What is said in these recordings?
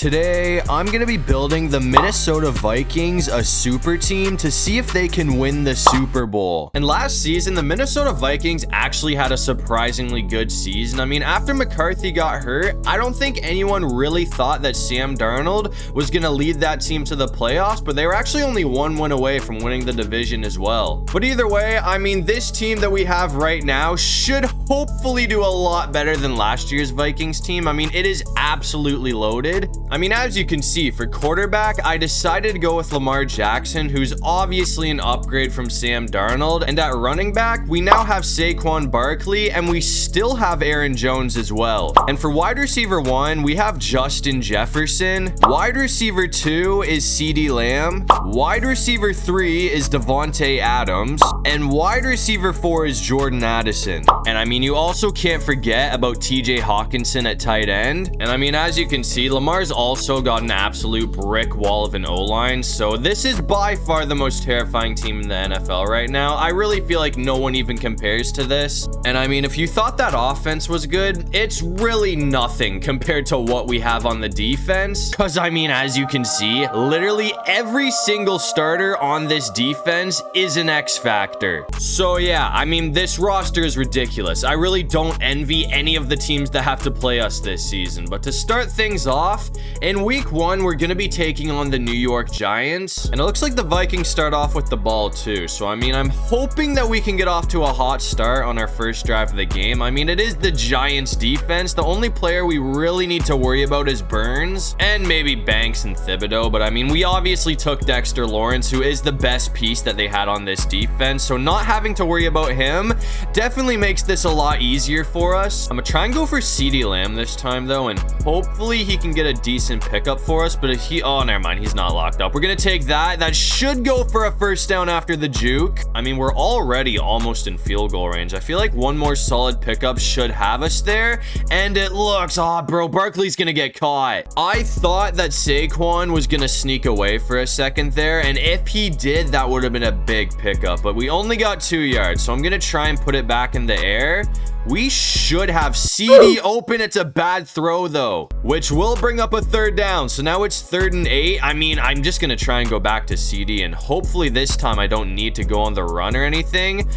Today, I'm going to be building the Minnesota Vikings a super team to see if they can win the Super Bowl. And last season, the Minnesota Vikings actually had a surprisingly good season. I mean, after McCarthy got hurt, I don't think anyone really thought that Sam Darnold was going to lead that team to the playoffs, but they were actually only one win away from winning the division as well. But either way, I mean, this team that we have right now should hopefully do a lot better than last year's Vikings team. I mean, it is absolutely loaded. I mean, as you can see, for quarterback, I decided to go with Lamar Jackson, who's obviously an upgrade from Sam Darnold. And at running back, we now have Saquon Barkley, and we still have Aaron Jones as well. And for wide receiver 1, we have Justin Jefferson. Wide receiver 2 is CeeDee Lamb. Wide receiver 3 is Devontae Adams. And wide receiver 4 is Jordan Addison. And I mean, you also can't forget about TJ Hawkinson at tight end. And I mean, as you can see, Lamar's also got an absolute brick wall of an O-line. So this is by far the most terrifying team in the NFL right now. I really feel like no one even compares to this. And I mean, if you thought that offense was good, it's really nothing compared to what we have on the defense. Because I mean, as you can see, literally every single starter on this defense is an X factor. So yeah, I mean, this roster is ridiculous. I really don't envy any of the teams that have to play us this season. But to start things off, in week 1, we're going to be taking on the New York Giants. And it looks like the Vikings start off with the ball too. So I mean, I'm hoping that we can get off to a hot start on our first drive of the game. I mean, it is the Giants defense. The only player we really need to worry about is Burns and maybe Banks and Thibodeau. But I mean, we obviously took Dexter Lawrence, who is the best piece that they had on this defense. So not having to worry about him definitely makes this a lot easier for us. I'm gonna try and go for CeeDee Lamb this time though, and hopefully he can get a decent pickup for us. But if oh, never mind, he's not locked up. We're gonna take that should go for a first down after the juke. I mean, we're already almost in field goal range. I feel like one more solid pickup should have us there, and it looks, bro, Barkley's gonna get caught. I thought that Saquon was gonna sneak away for a second there, and if he did, that would have been a big pickup, but we only got 2 yards. So I'm gonna try and put it back in the air. We should have CeeDee open. It's a bad throw though, which will bring up a third down. So now it's 3rd and 8. I mean, I'm just gonna try and go back to CeeDee, and hopefully this time I don't need to go on the run or anything.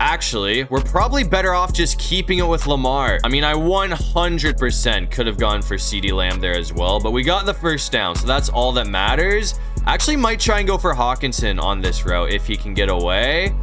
Actually, we're probably better off just keeping it with Lamar. I mean, I 100% could have gone for CeeDee Lamb there as well, but we got the first down, so that's all that matters. Actually might try and go for Hawkinson on this route if he can get away.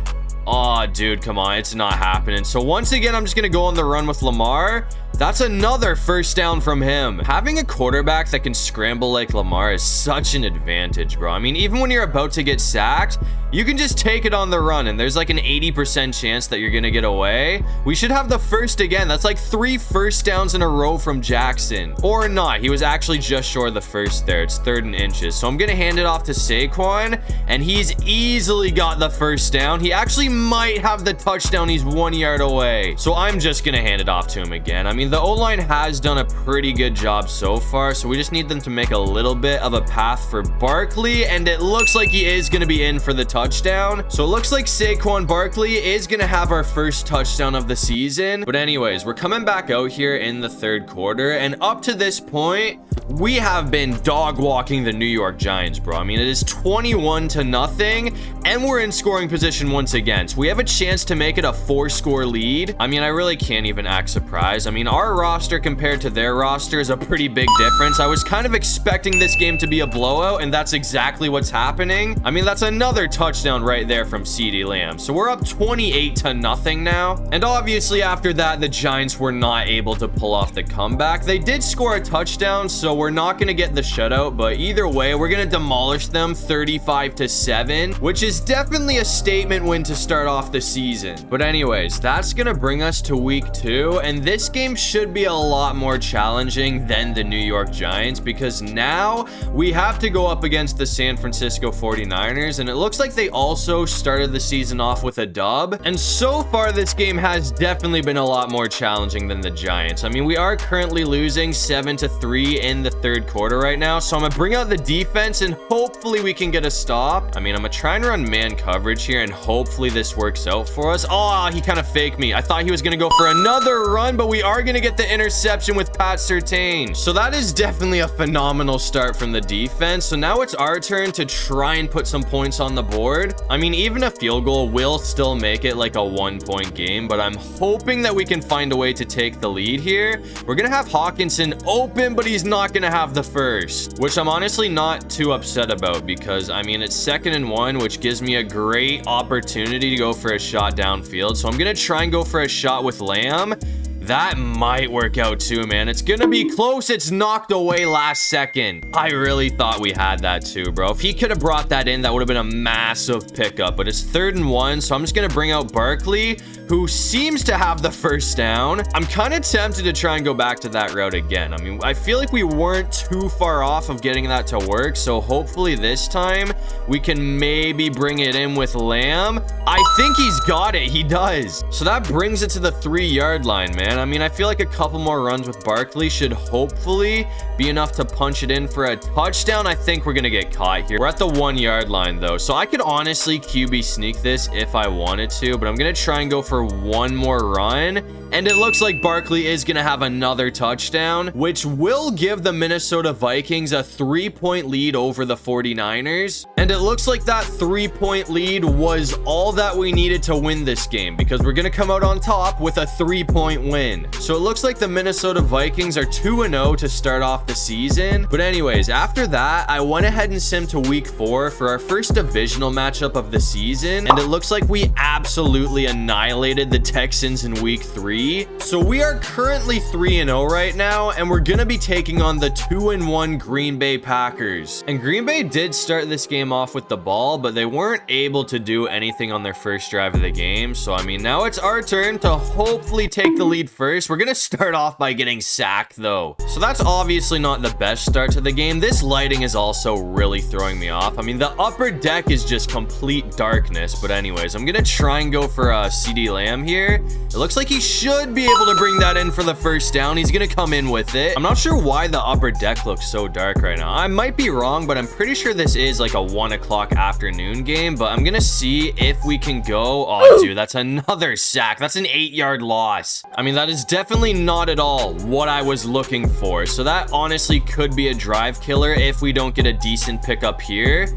Oh, dude, come on. It's not happening. So once again, I'm just going to go on the run with Lamar. That's another first down from him. Having a quarterback that can scramble like Lamar is such an advantage, bro. I mean, even when you're about to get sacked, you can just take it on the run, and there's like an 80% chance that you're going to get away. We should have the first again. That's like 3 first downs in a row from Jackson. Or not. He was actually just short of the first there. It's 3rd and inches. So I'm going to hand it off to Saquon, and he's easily got the first down. He actually might have the touchdown. He's 1 yard away. So I'm just going to hand it off to him again. I mean, the O-line has done a pretty good job so far, so we just need them to make a little bit of a path for Barkley, and it looks like he is going to be in for the touchdown. So it looks like Saquon Barkley is going to have our first touchdown of the season. But anyways, we're coming back out here in the 3rd quarter, and up to this point, we have been dog walking the New York Giants, bro. I mean, it is 21-0, and we're in scoring position once again. So we have a chance to make it a 4-score lead. I mean, I really can't even act surprised. I mean, our roster compared to their roster is a pretty big difference. I was kind of expecting this game to be a blowout, and that's exactly what's happening. I mean, that's another touchdown right there from CeeDee Lamb. So we're up 28-0 now. And obviously after that, the Giants were not able to pull off the comeback. They did score a touchdown, so we're not going to get the shutout, but either way, we're going to demolish them 35-7, which is definitely a statement win to start off the season. But anyways, that's going to bring us to week 2, and this game should be a lot more challenging than the New York Giants, because now we have to go up against the San Francisco 49ers, and it looks like they also started the season off with a dub. And so far, this game has definitely been a lot more challenging than the Giants. I mean, we are currently losing 7-3 in the third quarter right now, so I'm gonna bring out the defense and hopefully we can get a stop. I mean, I'm gonna try and run man coverage here and hopefully this works out for us. Oh, he kind of faked me. I thought he was gonna go for another run, but we are gonna get the interception with Pat Surtain. So that is definitely a phenomenal start from the defense. So now it's our turn to try and put some points on the board. I mean, even a field goal will still make it like a 1-point game, but I'm hoping that we can find a way to take the lead here. We're gonna have Hawkinson open, but he's not gonna have the first, which I'm honestly not too upset about because I mean, it's 2nd and 1, which gives me a great opportunity to go for a shot downfield. So I'm gonna try and go for a shot with Lamb. That might work out too, man. It's gonna be close. It's knocked away last second. I really thought we had that too, bro. If he could have brought that in, that would have been a massive pickup, but it's 3rd and 1, so I'm just gonna bring out Barkley, who seems to have the first down. I'm kind of tempted to try and go back to that route again. I mean, I feel like we weren't too far off of getting that to work, so hopefully this time we can maybe bring it in with Lamb. I think he's got it. He does. So that brings it to the 3-yard line, man. I mean, I feel like a couple more runs with Barkley should hopefully be enough to punch it in for a touchdown. I think we're gonna get caught here. We're at the 1-yard line though, so I could honestly QB sneak this if I wanted to, but I'm gonna try and go for one more run. And it looks like Barkley is gonna have another touchdown, which will give the Minnesota Vikings a 3-point lead over the 49ers. And it looks like that 3-point lead was all that we needed to win this game, because we're gonna come out on top with a 3-point win. So it looks like the Minnesota Vikings are 2-0 to start off the season. But anyways, after that, I went ahead and simmed to week 4 for our first divisional matchup of the season. And it looks like we absolutely annihilated the Texans in week 3. So we are currently 3-0 right now, and we're gonna be taking on the 2-1 Green Bay Packers. And Green Bay did start this game off with the ball, but they weren't able to do anything on their first drive of the game. So I mean, now it's our turn to hopefully take the lead first. We're gonna start off by getting sacked though, so that's obviously not the best start to the game. This lighting is also really throwing me off. I mean, the upper deck is just complete darkness. But anyways, I'm gonna try and go for a CD Lamb here. It looks like he should be able to bring that in for the first down. He's gonna come in with it. I'm not sure why the upper deck looks so dark right now. I might be wrong, but I'm pretty sure this is like a 1 o'clock afternoon game. But I'm gonna see if we can go. Oh dude, that's another sack. That's an 8-yard loss. I mean, that is definitely not at all what I was looking for. So that honestly could be a drive killer if we don't get a decent pickup here.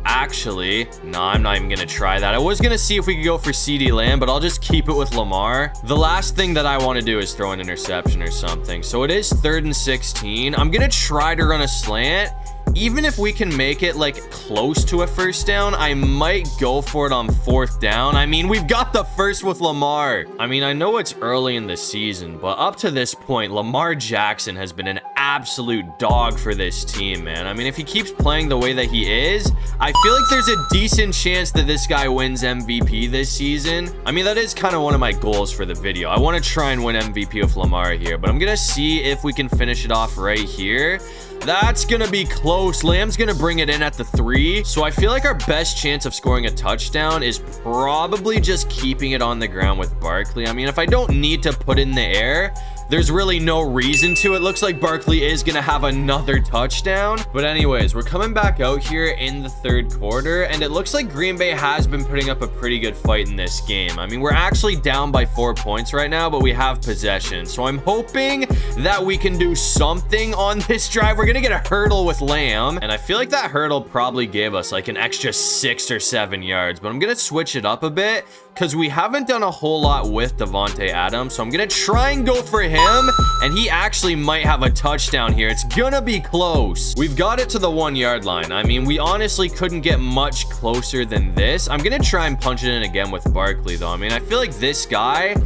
Actually, no, I'm not even gonna try that. I was gonna see if we could go for CD Lamb, but I'll just keep it with Lamar. The last thing that I want to do is throw an interception or something. So it is 3rd and 16. I'm gonna try to run a slant. Even if we can make it like close to a first down, I might go for it on 4th down. I mean, we've got the first with Lamar. I mean, I know it's early in the season, but up to this point, Lamar Jackson has been an absolute dog for this team, man. I mean, if he keeps playing the way that he is, I feel like there's a decent chance that this guy wins MVP this season. I mean, that is kind of one of my goals for the video. I want to try and win MVP with Lamar here, but I'm gonna see if we can finish it off right here. That's gonna be close. Lamb's gonna bring it in at the 3. So I feel like our best chance of scoring a touchdown is probably just keeping it on the ground with Barkley. I mean, if I don't need to put it in the air, there's really no reason to. It looks like Barkley is gonna have another touchdown. But anyways, we're coming back out here in the 3rd quarter, and it looks like Green Bay has been putting up a pretty good fight in this game. I mean, we're actually down by 4 points right now, but we have possession. So I'm hoping that we can do something on this drive. We're gonna get a hurdle with Lamb, and I feel like that hurdle probably gave us like an extra 6 or 7 yards, but I'm gonna switch it up a bit because we haven't done a whole lot with Devontae Adams. So I'm gonna try and go for him, and he actually might have a touchdown here. It's gonna be close. We've got it to the 1-yard line. I mean, we honestly couldn't get much closer than this. I'm gonna try and punch it in again with Barkley though. I mean, I feel like this guy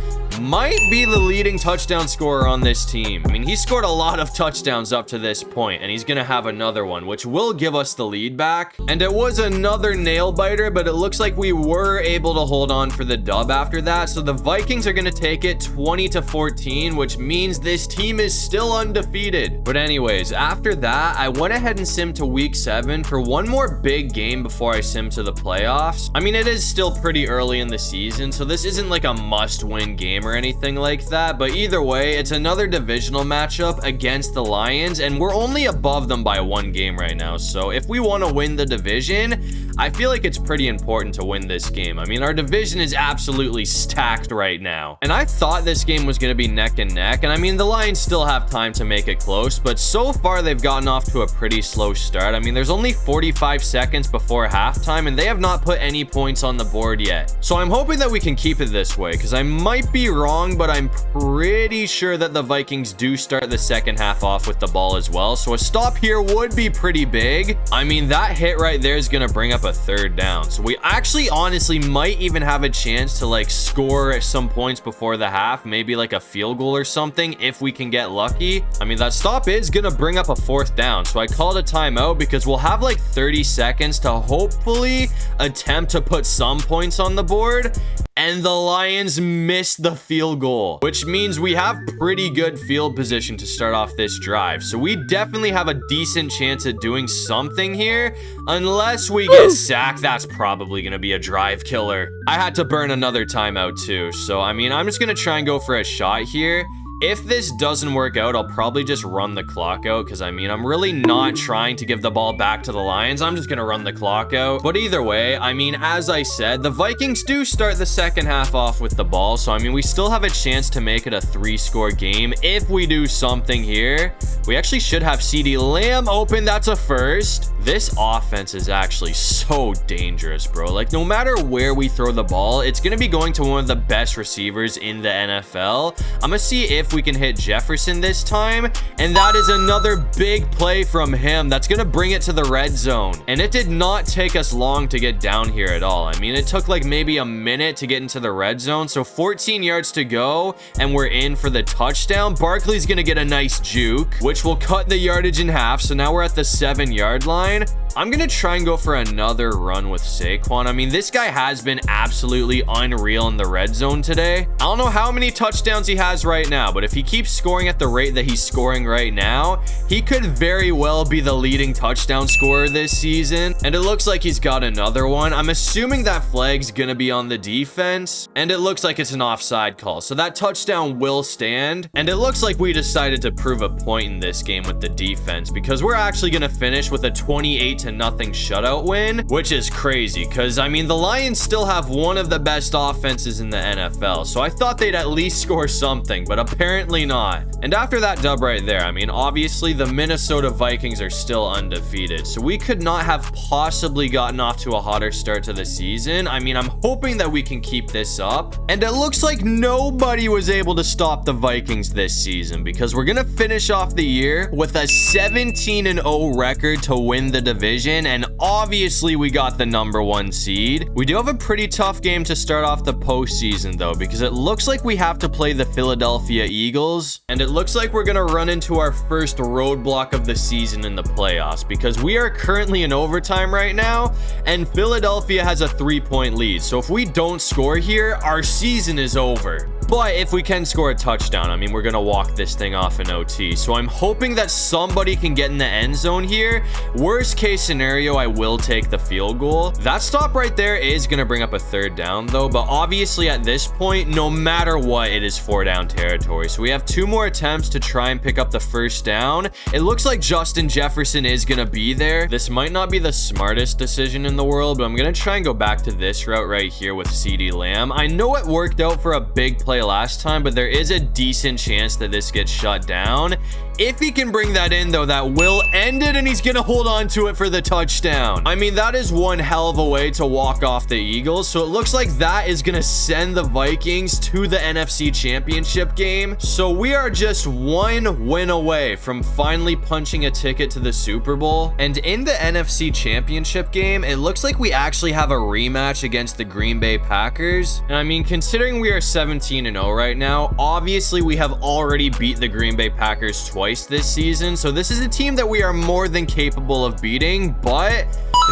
might be the leading touchdown scorer on this team. I mean, he scored a lot of touchdowns up to this point, and he's gonna have another one, which will give us the lead back. And it was another nail biter, but it looks like we were able to hold on for for the dub after that. So the Vikings are going to take it 20-14, which means this team is still undefeated. But anyways, after that, I went ahead and simmed to week 7 for one more big game before I sim to the playoffs. I mean, it is still pretty early in the season, so this isn't like a must-win game or anything like that. But either way, it's another divisional matchup against the Lions, and we're only above them by 1 game right now. So if we want to win the division, I feel like it's pretty important to win this game. I mean, our division is absolutely stacked right now. And I thought this game was going to be neck and neck. And I mean, the Lions still have time to make it close, but so far they've gotten off to a pretty slow start. I mean, there's only 45 seconds before halftime, and they have not put any points on the board yet. So I'm hoping that we can keep it this way, because I might be wrong, but I'm pretty sure that the Vikings do start the second half off with the ball as well. So a stop here would be pretty big. I mean, that hit right there is going to bring up a third down. So we actually honestly might even have a chance to like score some points before the half, maybe like a field goal or something if we can get lucky. I mean, that stop is going to bring up a 4th down. So I called a timeout because we'll have like 30 seconds to hopefully attempt to put some points on the board. And the Lions missed the field goal, which means we have pretty good field position to start off this drive. So we definitely have a decent chance at doing something here. Unless we get sacked, that's probably going to be a drive killer. I had to burn another timeout too. So, I mean, I'm just going to try and go for a shot here. If this doesn't work out, I'll probably just run the clock out because, I mean, I'm really not trying to give the ball back to the Lions. I'm just going to run the clock out. But either way, I mean, as I said, the Vikings do start the second half off with the ball. So, I mean, we still have a chance to make it a 3-score game if we do something here. We actually should have CeeDee Lamb open. That's a first. This offense is actually so dangerous, bro. Like, no matter where we throw the ball, it's going to be going to one of the best receivers in the NFL. I'm going to see if we can hit Jefferson this time, and that is another big play from him. That's going to bring it to the red zone, and it did not take us long to get down here at all. I mean, it took like maybe a minute to get into the red zone, so 14 yards to go, and we're in for the touchdown. Barkley's going to get a nice juke, which will cut the yardage in half, so now we're at the 7-yard line. I'm going to try and go for another run with Saquon. I mean, this guy has been absolutely unreal in the red zone today. I don't know how many touchdowns he has right now, but if he keeps scoring at the rate that he's scoring right now, he could very well be the leading touchdown scorer this season. And it looks like he's got another one. I'm assuming that flag's going to be on the defense, and it looks like it's an offside call. So that touchdown will stand. And it looks like we decided to prove a point in this game with the defense, because we're actually going to finish with a 28-0 shutout win, which is crazy because, I mean, the Lions still have one of the best offenses in the NFL, so I thought they'd at least score something, but apparently not. And after that dub right there, I mean, obviously the Minnesota Vikings are still undefeated, so we could not have possibly gotten off to a hotter start to the season. I mean, I'm hoping that we can keep this up, and it looks like nobody was able to stop the Vikings this season, because we're gonna finish off the year with a 17-0 record to win the division. And obviously we got the #1 seed. We do have a pretty tough game to start off the postseason though, because it looks like we have to play the Philadelphia Eagles, and it looks like we're gonna run into our first roadblock of the season in the playoffs, because we are currently in overtime right now and Philadelphia has a 3-point lead. So if we don't score here, our season is over. But if we can score a touchdown, I mean, we're going to walk this thing off in OT. So I'm hoping that somebody can get in the end zone here. Worst case scenario, I will take the field goal. That stop right there is going to bring up a 3rd down, though. But obviously at this point, no matter what, it is 4-down territory. So we have 2 more attempts to try and pick up the 1st down. It looks like Justin Jefferson is going to be there. This might not be the smartest decision in the world, but I'm going to try and go back to this route right here with CeeDee Lamb. I know it worked out for a big play last time, but there is a decent chance that this gets shut down. If he can bring that in, though, that will end it, and he's gonna hold on to it for the touchdown. I mean, that is one hell of a way to walk off the Eagles. So it looks like that is gonna send the Vikings to the NFC Championship game. So we are just 1 win away from finally punching a ticket to the Super Bowl. And in the NFC Championship game, it looks like we actually have a rematch against the Green Bay Packers. And I mean, considering we are 17-0 right now, obviously we have already beat the Green Bay Packers twice this season. So this is a team that we are more than capable of beating, but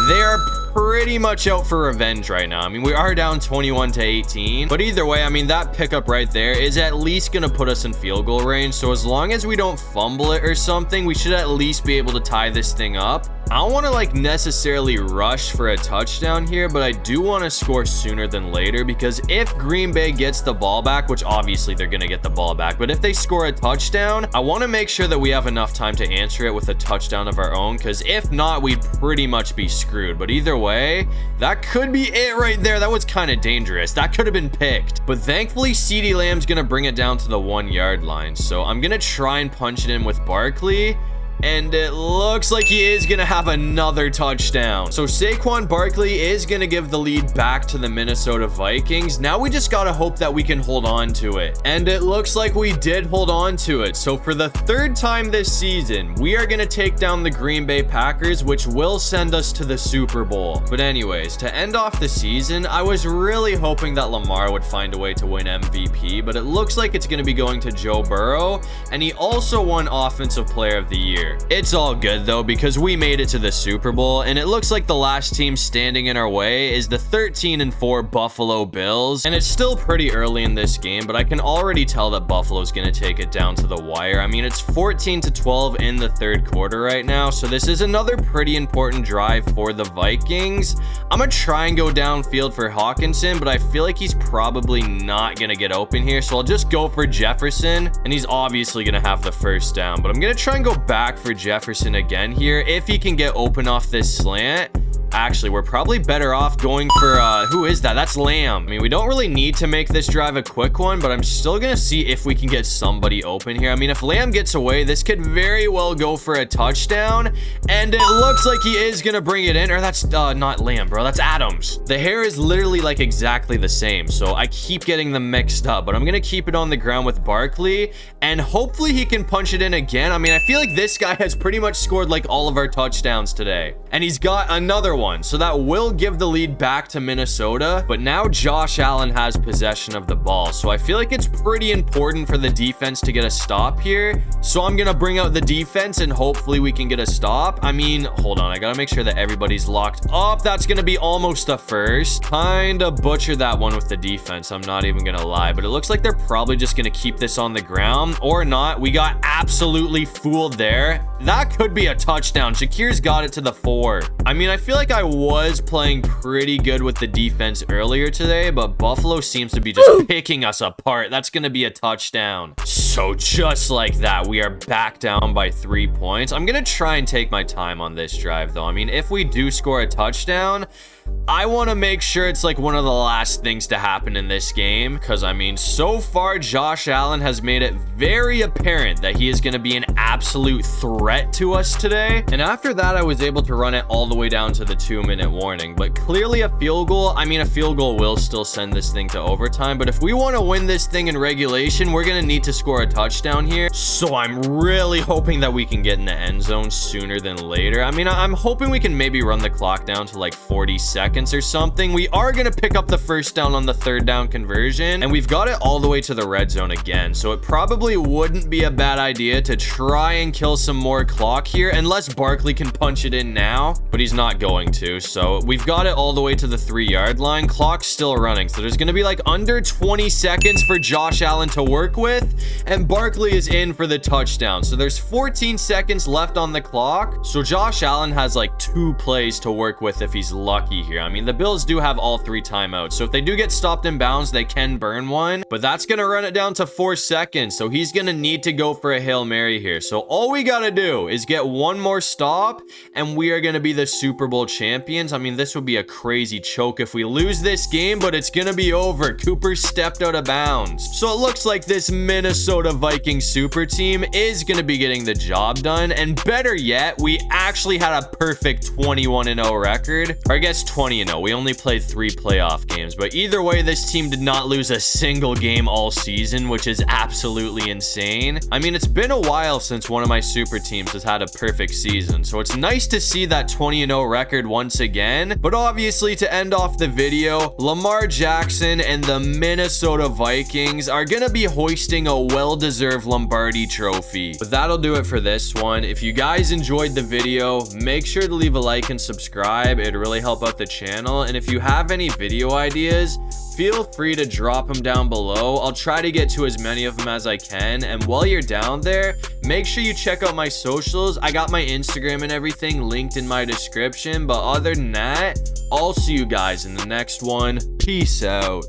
they are pretty much out for revenge right now. I mean, we are down 21-18, but either way, I mean, that pickup right there is at least going to put us in field goal range. So as long as we don't fumble it or something, we should at least be able to tie this thing up. I don't want to like necessarily rush for a touchdown here, but I do want to score sooner than later, because if Green Bay gets the ball back, which obviously they're going to get the ball back, but if they score a touchdown, I want to make sure that we have enough time to answer it with a touchdown of our own, because if not, we'd pretty much be screwed. But either way, that could be it right there. That was kind of dangerous. That could have been picked, but thankfully CeeDee Lamb's going to bring it down to the 1-yard line. So I'm going to try and punch it in with Barkley. And it looks like he is going to have another touchdown. So Saquon Barkley is going to give the lead back to the Minnesota Vikings. Now we just got to hope that we can hold on to it. And it looks like we did hold on to it. So for the 3rd time this season, we are going to take down the Green Bay Packers, which will send us to the Super Bowl. But anyways, to end off the season, I was really hoping that Lamar would find a way to win MVP, but it looks like it's going to be going to Joe Burrow. And he also won Offensive Player of the Year. It's all good though, because we made it to the Super Bowl, and it looks like the last team standing in our way is the 13-4 Buffalo Bills. And it's still pretty early in this game, but I can already tell that Buffalo's going to take it down to the wire. I mean, it's 14-12 in the 3rd quarter right now, so this is another pretty important drive for the Vikings. I'm going to try and go downfield for Hawkinson, but I feel like he's probably not going to get open here, so I'll just go for Jefferson, and he's obviously going to have the first down. But I'm going to try and go back for Jefferson again here if he can get open off this slant. Actually, we're probably better off going for, who is that? That's Lamb. I mean, we don't really need to make this drive a quick one, but I'm still going to see if we can get somebody open here. I mean, if Lamb gets away, this could very well go for a touchdown, and it looks like he is going to bring it in. Or that's not Lamb, bro. That's Adams. The hair is literally like exactly the same, so I keep getting them mixed up, but I'm going to keep it on the ground with Barkley, and hopefully he can punch it in again. I mean, I feel like this guy has pretty much scored like all of our touchdowns today, and he's got another one, so that will give the lead back to Minnesota. But now Josh Allen has possession of the ball, so I feel like it's pretty important for the defense to get a stop here. So I'm gonna bring out the defense and hopefully we can get a stop. I mean, hold on, I gotta make sure that everybody's locked up. That's gonna be almost a first. Kinda butcher that one with the defense, I'm not even gonna lie, but it looks like they're probably just gonna keep this on the ground, or not. We got absolutely fooled there. That could be a touchdown. Shakir's got it to the 4. I mean, I feel like I was playing pretty good with the defense earlier today, but Buffalo seems to be just picking us apart. That's going to be a touchdown. So just like that, we are back down by 3 points. I'm going to try and take my time on this drive, though. I mean, if we do score a touchdown, I want to make sure it's like one of the last things to happen in this game, because I mean, so far Josh Allen has made it very apparent that he is going to be an absolute threat to us today. And after that, I was able to run it all the way down to the 2-minute warning, but clearly a field goal, I mean, a field goal will still send this thing to overtime, but if we want to win this thing in regulation, we're going to need to score a touchdown here. So I'm really hoping that we can get in the end zone sooner than later. I mean, I'm hoping we can maybe run the clock down to like 40 seconds or something. We are going to pick up the first down on the 3rd down conversion, and we've got it all the way to the red zone again, so it probably wouldn't be a bad idea to try and kill some more clock here, unless Barkley can punch it in now, but he's not going to. So we've got it all the way to the 3-yard line. Clock's still running, so there's going to be like under 20 seconds for Josh Allen to work with, and Barkley is in for the touchdown. So there's 14 seconds left on the clock, so Josh Allen has like 2 plays to work with if he's lucky here. I mean, the Bills do have all 3 timeouts, so if they do get stopped in bounds, they can burn one, but that's going to run it down to 4 seconds, so he's going to need to go for a Hail Mary here. So all we got to do is get one more stop, and we are going to be the Super Bowl champions. I mean, this would be a crazy choke if we lose this game, but it's going to be over. Cooper stepped out of bounds. So it looks like this Minnesota Vikings super team is going to be getting the job done, and better yet, we actually had a perfect 21-0 record, or I guess 20-0. We only played 3 playoff games, but either way, this team did not lose a single game all season, which is absolutely insane. I mean, it's been a while since one of my super teams has had a perfect season. So it's nice to see that 20-0 record once again. But obviously, to end off the video, Lamar Jackson and the Minnesota Vikings are gonna be hoisting a well-deserved Lombardi trophy. But that'll do it for this one. If you guys enjoyed the video, make sure to leave a like and subscribe. It'd really help out the channel. And if you have any video ideas, feel free to drop them down below. I'll try to get to as many of them as I can. And while you're down there, make sure you check out my socials. I got my Instagram and everything linked in my description. But other than that, I'll see you guys in the next one. Peace out.